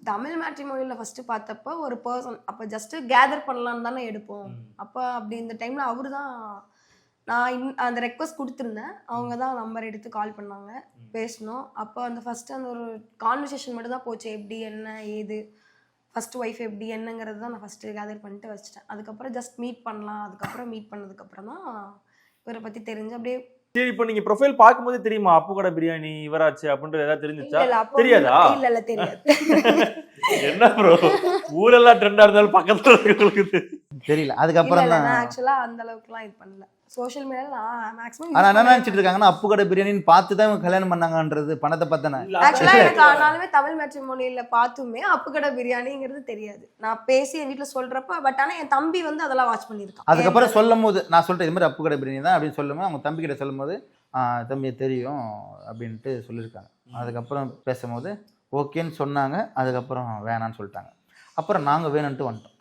Tamil மேட்ரிமோனியில் first பார்த்தப்போ ஒரு person அப்போ ஜஸ்ட்டு கேதர் பண்ணலான்னு தானே எடுப்போம். அப்போ அப்படி இந்த டைமில் அவரு தான் நான் அந்த ரெக்வஸ்ட் கொடுத்துருந்தேன். அவங்க தான் நம்பர் எடுத்து கால் பண்ணாங்க, பேசணும். அப்போ அந்த ஃபஸ்ட்டு அந்த ஒரு கான்வர்சேஷன் மட்டும் தான் போச்சு. எப்படி என்ன ஏது ஃபஸ்ட்டு ஒய்ஃப் எப்படி என்னங்கிறது தான் நான் ஃபஸ்ட்டு கேதர் பண்ணிட்டு வச்சிட்டேன். அதுக்கப்புறம் ஜஸ்ட் மீட் பண்ணலாம். அதுக்கப்புறம் மீட் பண்ணதுக்கப்புறம் தான் இவரை பற்றி தெரிஞ்சு அப்படியே. சரி, இப்போ நீங்க ப்ரொஃபைல் பார்க்கும்போது தெரியுமா அப்பு கடை பிரியாணி இவராச்சு அப்படின்றது ஏதாவது தெரிஞ்சிச்சா? தெரியாதா? இல்ல தெரியாது. என்ன ப்ரோ, ஊரெல்லாம் ட்ரெண்டா இருந்தாலும் பக்கத்துல இருக்கிறவங்களுக்கு தெரியல. அதுக்கப்புறம் தான் நான் ஆக்சுவலா அந்த அளவுக்குலாம் இது பண்ணல. சோஷியல் மீடியால நான் மேக்ஸிமம் ஆனா என்ன நினைச்சிட்டு இருக்காங்கன்னா அப்பு கடை பிரியாணின்னு பார்த்து தான் இவங்க கல்யாணம் பண்ணாங்கன்றது பணத்தை பார்த்தானே. ஆக்சுவலா எனக்கு ஆனாலுமே தமிழ் மேட்ரிமோனியில பார்த்துமே அப்பு கடை பிரியாணிங்கிறது தெரியாது. நான் பேசி என் வீட்டுல சொல்றப்ப பட் ஆனா என் தம்பி வந்து அதெல்லாம் வாட்ச் பண்ணியிருக்கான். அதுக்கப்புறம் சொல்லும் போது நான் சொல்லிட்டேன் இது மாதிரி அப்பு கடை பிரியாணி தான் அப்படின்னு சொல்லும்போது அவங்க தம்பி கிட்ட சொல்லும் போது தம்பி தெரியும் அப்படின்ட்டு சொல்லியிருக்காங்க. அதுக்கப்புறம் பேசும்போது ஓகேன்னு சொன்னாங்க. அதுக்கப்புறம் வேணான்னு சொல்லிட்டாங்க. அப்புறம் நாங்கள் வேணும்ன்ட்டு வந்துட்டோம்.